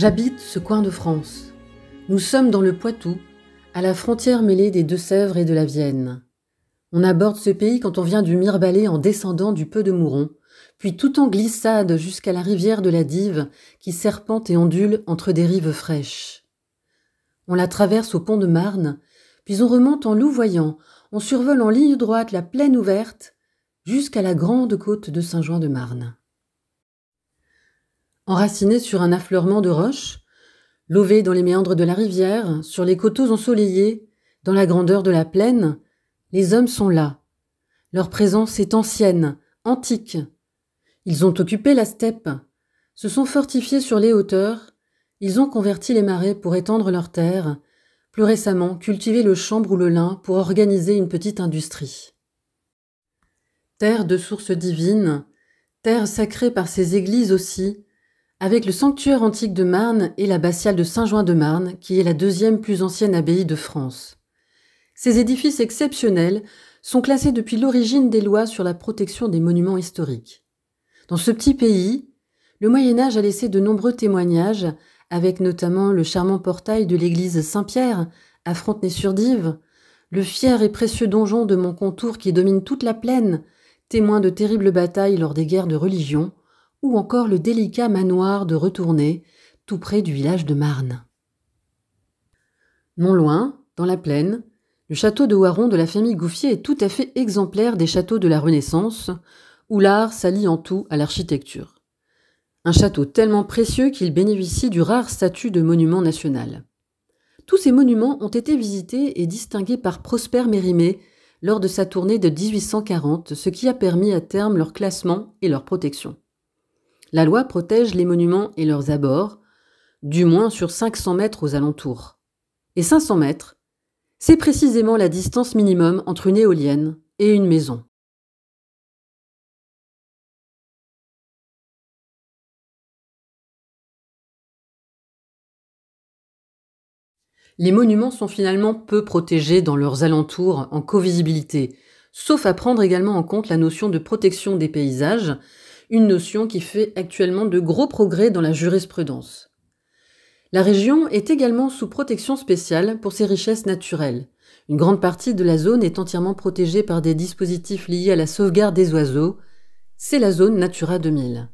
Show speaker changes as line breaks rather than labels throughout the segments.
J'habite ce coin de France. Nous sommes dans le Poitou, à la frontière mêlée des Deux-Sèvres et de la Vienne. On aborde ce pays quand on vient du Mirebalais en descendant du Peu de Mouron, puis tout en glissade jusqu'à la rivière de la Dive qui serpente et ondule entre des rives fraîches. On la traverse au pont de Marne, puis on remonte en louvoyant, on survole en ligne droite la plaine ouverte jusqu'à la grande côte de Saint-Jouin-de-Marne. Enraciné sur un affleurement de roches, lové dans les méandres de la rivière, sur les coteaux ensoleillés, dans la grandeur de la plaine, les hommes sont là. Leur présence est ancienne, antique. Ils ont occupé la steppe, se sont fortifiés sur les hauteurs, ils ont converti les marais pour étendre leurs terres, plus récemment cultivé le chanvre ou le lin pour organiser une petite industrie. Terre de sources divines, terre sacrée par ses églises aussi, avec le sanctuaire antique de Marne et l'abbatiale de Saint-Jouin-de-Marne, qui est la deuxième plus ancienne abbaye de France. Ces édifices exceptionnels sont classés depuis l'origine des lois sur la protection des monuments historiques. Dans ce petit pays, le Moyen-Âge a laissé de nombreux témoignages, avec notamment le charmant portail de l'église Saint-Pierre à Frontenay-sur-Dive, le fier et précieux donjon de Montcontour qui domine toute la plaine, témoin de terribles batailles lors des guerres de religion, ou encore le délicat manoir de Retournay, tout près du village de Marne. Non loin, dans la plaine, le château de Waron de la famille Gouffier est tout à fait exemplaire des châteaux de la Renaissance, où l'art s'allie en tout à l'architecture. Un château tellement précieux qu'il bénéficie du rare statut de monument national. Tous ces monuments ont été visités et distingués par Prosper Mérimée lors de sa tournée de 1840, ce qui a permis à terme leur classement et leur protection. La loi protège les monuments et leurs abords, du moins sur 500 mètres aux alentours. Et 500 mètres, c'est précisément la distance minimum entre une éolienne et une maison. Les monuments sont finalement peu protégés dans leurs alentours en covisibilité, sauf à prendre également en compte la notion de protection des paysages, une notion qui fait actuellement de gros progrès dans la jurisprudence. La région est également sous protection spéciale pour ses richesses naturelles. Une grande partie de la zone est entièrement protégée par des dispositifs liés à la sauvegarde des oiseaux. C'est la zone Natura 2000.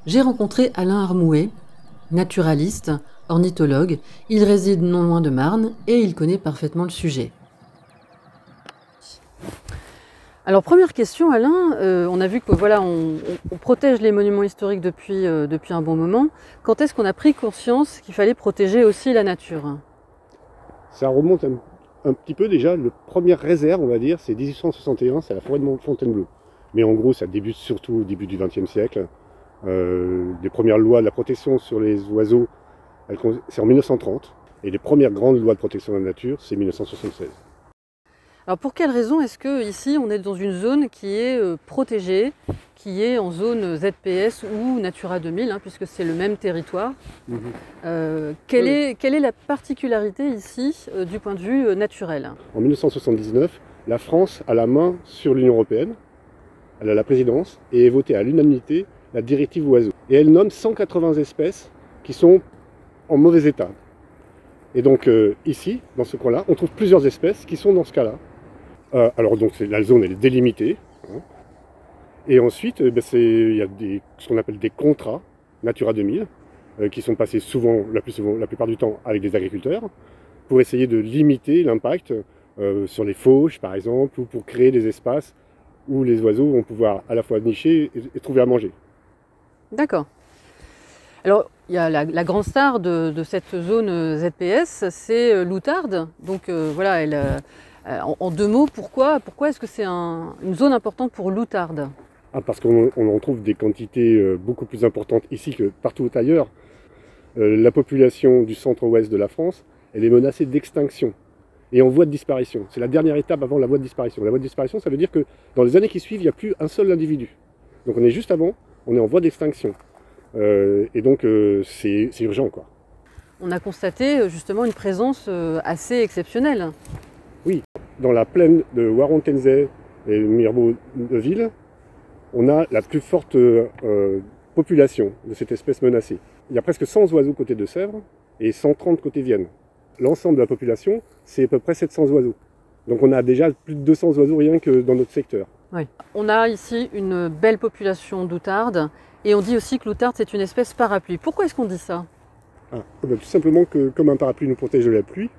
J'ai rencontré Alain Armouet, naturaliste, ornithologue. Il réside non loin de Marne et il connaît parfaitement le sujet. Alors première question Alain, on a vu que voilà, on protège les monuments historiques depuis un bon moment. Quand est-ce qu'on a pris conscience qu'il fallait protéger aussi la nature?
Ça remonte un petit peu déjà, la première réserve on va dire, c'est 1861, c'est la forêt de Fontainebleau. Mais en gros ça débute surtout au début du XXe siècle. Les premières lois de la protection sur les oiseaux, c'est en 1930. Et les premières grandes lois de protection de la nature, c'est 1976.
Alors pour quelle raison est-ce que ici on est dans une zone qui est protégée, qui est en zone ZPS ou Natura 2000, puisque c'est le même territoire. Quelle est la particularité ici du point de vue naturel?
En 1979, la France a la main sur l'Union européenne, elle a la présidence et est votée à l'unanimité la directive oiseaux. Et elle nomme 180 espèces qui sont en mauvais état. Et donc ici, dans ce coin-là, on trouve plusieurs espèces qui sont dans ce cas-là. Alors donc la zone elle est délimitée. Et ensuite, il y a ce qu'on appelle des contrats Natura 2000 qui sont passés souvent, la plupart du temps, avec des agriculteurs pour essayer de limiter l'impact sur les fauches, par exemple, ou pour créer des espaces où les oiseaux vont pouvoir à la fois nicher et trouver à manger.
D'accord. Alors, il y a la grande star de cette zone ZPS, c'est l'outarde. Donc voilà, en deux mots, pourquoi est-ce que c'est une zone importante pour l'outarde?
Parce qu'on en trouve des quantités beaucoup plus importantes ici que partout ailleurs. La population du centre-ouest de la France, elle est menacée d'extinction et en voie de disparition. C'est la dernière étape avant la voie de disparition. La voie de disparition, ça veut dire que dans les années qui suivent, il n'y a plus un seul individu. Donc on est juste avant, on est en voie d'extinction. Et donc c'est urgent, quoi.
On a constaté justement une présence assez exceptionnelle.
Oui, dans la plaine de Waron-Tenzay et Mirebeau-de-Ville, on a la plus forte population de cette espèce menacée. Il y a presque 100 oiseaux côté de Sèvres et 130 côté Vienne. L'ensemble de la population, c'est à peu près 700 oiseaux. Donc on a déjà plus de 200 oiseaux rien que dans notre secteur.
Oui. On a ici une belle population d'outardes et on dit aussi que l'outarde c'est une espèce parapluie. Pourquoi est-ce qu'on dit ça?
Tout simplement que comme un parapluie nous protège de la pluie,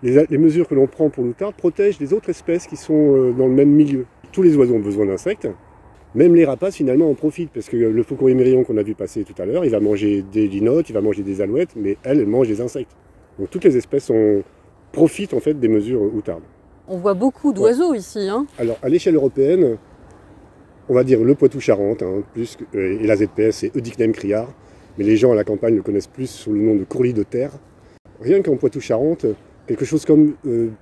les mesures que l'on prend pour l'outarde protègent les autres espèces qui sont dans le même milieu. Tous les oiseaux ont besoin d'insectes, même les rapaces finalement en profitent, parce que le faucon émerillon qu'on a vu passer tout à l'heure, il va manger des linottes, il va manger des alouettes, mais elle mange des insectes. Donc toutes les espèces profitent en fait des mesures outardes.
On voit beaucoup d'oiseaux ici. Hein.
Alors à l'échelle européenne, on va dire le Poitou-Charentes, et la ZPS c'est Eudicnem-Criard, mais les gens à la campagne le connaissent plus sous le nom de courlis de terre. Rien qu'en Poitou-Charentes, quelque chose comme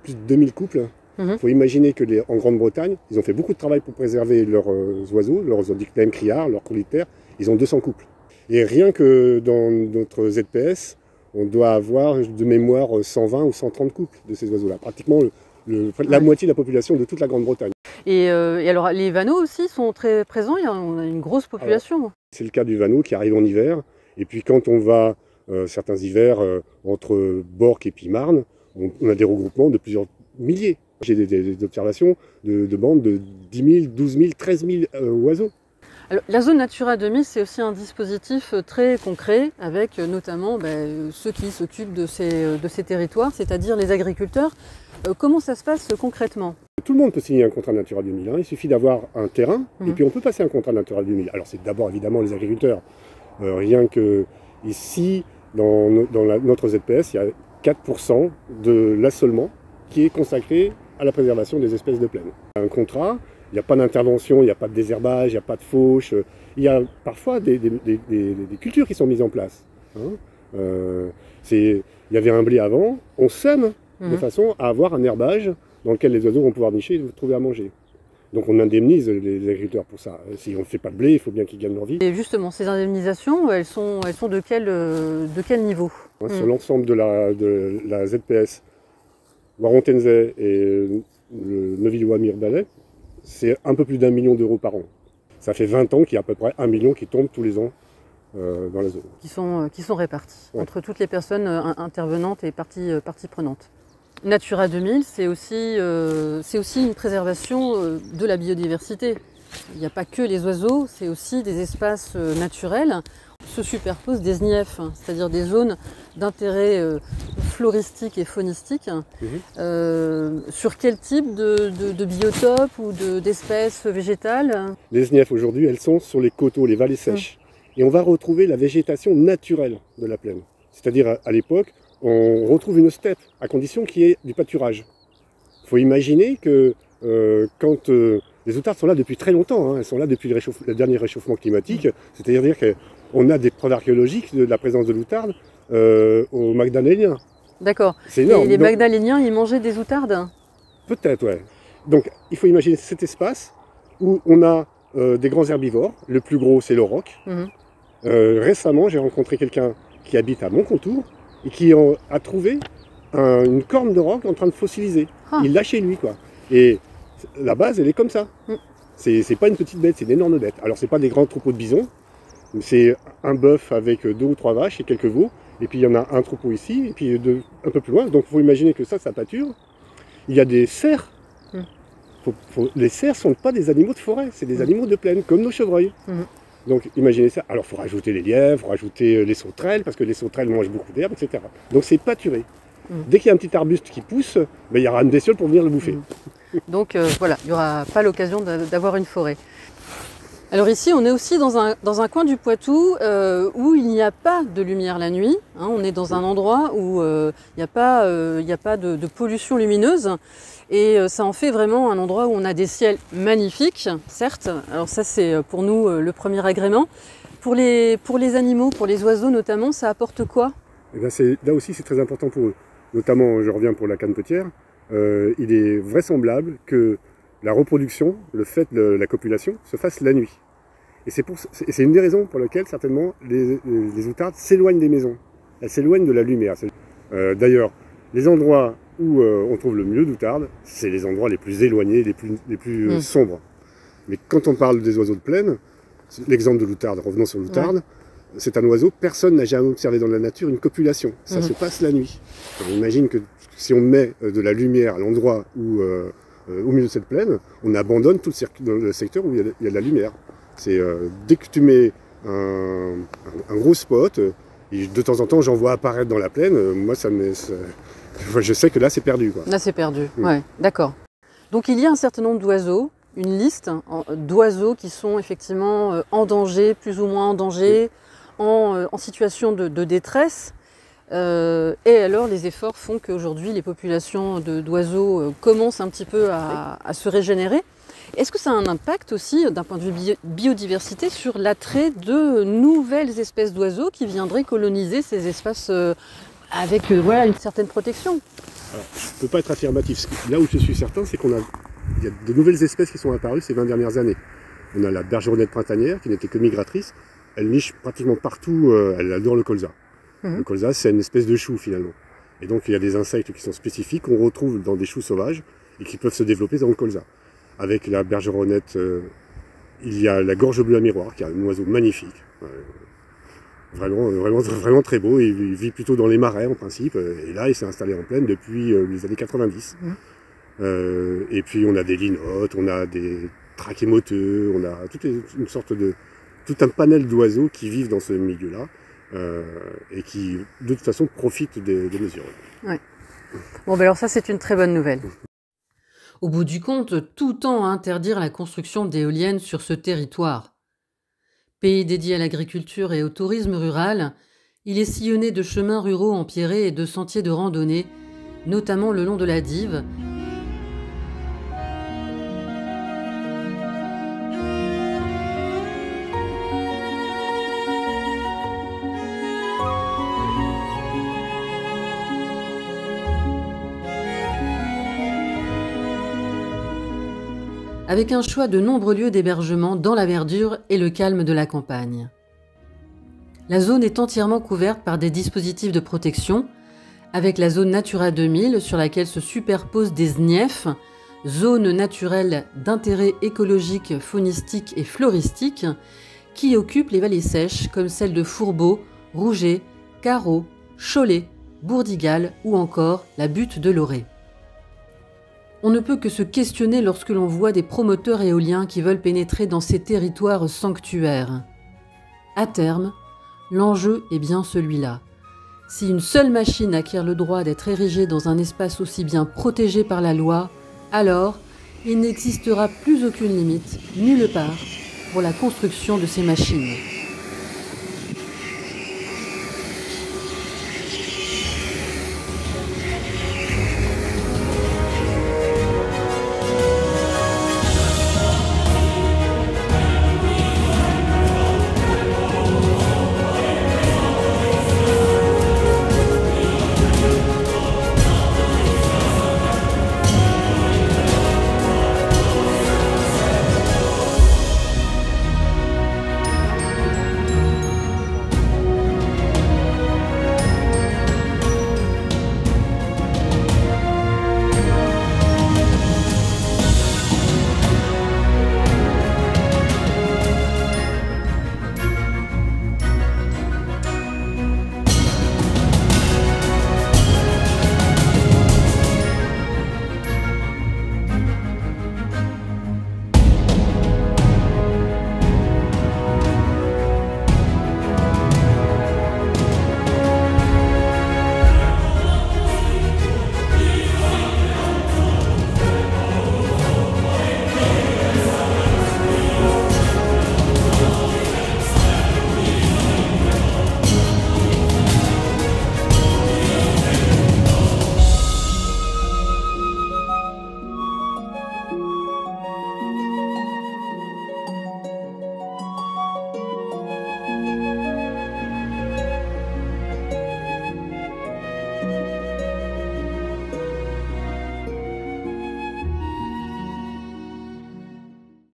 plus de 2000 couples. Il faut imaginer que en Grande-Bretagne, ils ont fait beaucoup de travail pour préserver leurs oiseaux, leurs Eudicnem criards, leurs courlis de terre. Ils ont 200 couples. Et rien que dans notre ZPS, on doit avoir de mémoire 120 ou 130 couples de ces oiseaux-là. Pratiquement la moitié de la population de toute la Grande-Bretagne.
Et alors les vanneaux aussi sont très présents, on a une grosse population.
C'est le cas du vanneau qui arrive en hiver. Et puis quand on va, certains hivers, entre Borc et Pimarne, on a des regroupements de plusieurs milliers. J'ai des observations de bandes de 10 000, 12 000, 13 000 oiseaux.
Alors, la zone Natura 2000, c'est aussi un dispositif très concret avec notamment ceux qui s'occupent de ces territoires, c'est-à-dire les agriculteurs. Comment ça se passe concrètement?
Tout le monde peut signer un contrat Natura 2000. Il suffit d'avoir un terrain et puis on peut passer un contrat Natura 2000. Alors c'est d'abord évidemment les agriculteurs. Rien que ici, dans notre ZPS, il y a 4% de l'assolement qui est consacré à la préservation des espèces de plaine. Un contrat, il n'y a pas d'intervention, il n'y a pas de désherbage, il n'y a pas de fauche. Il y a parfois des cultures qui sont mises en place. Il y avait un blé avant, on sème de façon à avoir un herbage dans lequel les oiseaux vont pouvoir nicher et trouver à manger. Donc on indemnise les agriculteurs pour ça. Si on ne fait pas de blé, il faut bien qu'ils gagnent leur vie.
Et justement, ces indemnisations, elles sont de quel niveau?
Sur l'ensemble de la ZPS, Warentenzey et le Neuville-Mirebalais, c'est un peu plus d'1 million d'euros par an. Ça fait 20 ans qu'il y a à peu près 1 million qui tombe tous les ans dans la zone.
Qui sont répartis entre toutes les personnes intervenantes et parties prenantes. Natura 2000, c'est aussi une préservation de la biodiversité. Il n'y a pas que les oiseaux, c'est aussi des espaces naturels. Se superposent des SNIEF, c'est-à-dire des zones d'intérêt floristique et faunistique. Sur quel type de biotope ou d'espèces végétales?
Les SNIEF aujourd'hui, elles sont sur les coteaux, les vallées sèches. Et on va retrouver la végétation naturelle de la plaine. C'est-à-dire à l'époque, on retrouve une steppe, à condition qu'il y ait du pâturage. Il faut imaginer que quand les outardes sont là depuis très longtemps, elles sont là depuis le dernier réchauffement climatique, c'est-à-dire qu'on a des preuves archéologiques de la présence de l'outarde aux Magdaléniens.
D'accord.
C'est énorme.
Et les Magdaléniens, ils mangeaient des outardes?
Peut-être, ouais. Donc il faut imaginer cet espace où on a des grands herbivores. Le plus gros, c'est le roc. Récemment, j'ai rencontré quelqu'un qui habite à Montcontour et qui a trouvé une corne de roc en train de fossiliser. Il l'a chez lui, quoi. Et la base, elle est comme ça. C'est pas une petite bête, c'est une énorme bête. Alors, c'est pas des grands troupeaux de bisons, c'est un bœuf avec 2 ou 3 vaches et quelques veaux. Et puis, il y en a un troupeau ici, et puis un peu plus loin. Donc, il faut imaginer que ça pâture. Il y a des cerfs. Les cerfs ne sont pas des animaux de forêt, c'est des animaux de plaine, comme nos chevreuils. Donc imaginez ça. Alors il faut rajouter les lièvres, il faut rajouter les sauterelles, parce que les sauterelles mangent beaucoup d'herbe, etc. Donc c'est pâturé. Dès qu'il y a un petit arbuste qui pousse, il y aura une bestiole pour venir le bouffer.
Donc voilà, il n'y aura pas l'occasion d'avoir une forêt. Alors ici, on est aussi dans un coin du Poitou où il n'y a pas de lumière la nuit. On est dans un endroit où il n'y a pas de pollution lumineuse. Et ça en fait vraiment un endroit où on a des ciels magnifiques, certes. Alors ça, c'est pour nous le premier agrément. Pour les animaux, pour les oiseaux notamment, ça apporte quoi?
Là aussi, c'est très important pour eux. Notamment, je reviens pour la canepetière, il est vraisemblable que la reproduction, le fait de la copulation, se fasse la nuit. Et c'est une des raisons pour lesquelles, certainement, les outardes s'éloignent des maisons. Elles s'éloignent de la lumière. D'ailleurs, les endroits où on trouve le mieux d'outardes, c'est les endroits les plus éloignés, les plus sombres. Mais quand on parle des oiseaux de plaine, L'exemple de l'outarde, revenons sur l'outarde, c'est un oiseau, personne n'a jamais observé dans la nature une copulation. Ça se passe la nuit. On imagine que si on met de la lumière à l'endroit où, au milieu de cette plaine, on abandonne tout le secteur où il y a de la lumière. Dès que tu mets un gros spot, et de temps en temps j'en vois apparaître dans la plaine, moi je sais que là c'est perdu, quoi.
Là c'est perdu, ouais, d'accord. Donc il y a un certain nombre d'oiseaux, une liste d'oiseaux qui sont effectivement en danger, plus ou moins en danger, en situation de détresse. Et alors les efforts font qu'aujourd'hui les populations d'oiseaux commencent un petit peu à se régénérer. Est-ce que ça a un impact aussi d'un point de vue biodiversité sur l'attrait de nouvelles espèces d'oiseaux qui viendraient coloniser ces espaces avec une certaine protection?
Alors, je ne peux pas être affirmatif. Là où je suis certain, c'est qu'il y a de nouvelles espèces qui sont apparues ces 20 dernières années. On a la bergeronnette printanière qui n'était que migratrice. Elle niche pratiquement partout, elle adore le colza. Le colza, c'est une espèce de chou finalement. Et donc il y a des insectes qui sont spécifiques qu'on retrouve dans des choux sauvages et qui peuvent se développer dans le colza. Avec la bergeronnette, il y a la gorge bleue à miroir, qui est un oiseau magnifique. Vraiment très beau. Il vit plutôt dans les marais en principe. Et là, il s'est installé en plaine depuis les années 90. Et puis on a des linottes, on a des trachémoteux, on a tout un panel d'oiseaux qui vivent dans ce milieu-là et qui, de toute façon, profitent des mesures.
Ouais. Bon, ben alors ça, c'est une très bonne nouvelle. Au bout du compte, tout tend à interdire la construction d'éoliennes sur ce territoire. Pays dédié à l'agriculture et au tourisme rural, il est sillonné de chemins ruraux empierrés et de sentiers de randonnée, notamment le long de la Dive. Avec un choix de nombreux lieux d'hébergement dans la verdure et le calme de la campagne. La zone est entièrement couverte par des dispositifs de protection, avec la zone Natura 2000 sur laquelle se superposent des SNIEF, zones naturelles d'intérêt écologique, faunistique et floristique, qui occupent les vallées sèches comme celles de Fourbeau, Rouget, Carreau, Cholet, Bourdigal ou encore la butte de Loré. On ne peut que se questionner lorsque l'on voit des promoteurs éoliens qui veulent pénétrer dans ces territoires sanctuaires. À terme, l'enjeu est bien celui-là. Si une seule machine acquiert le droit d'être érigée dans un espace aussi bien protégé par la loi, alors il n'existera plus aucune limite, nulle part, pour la construction de ces machines.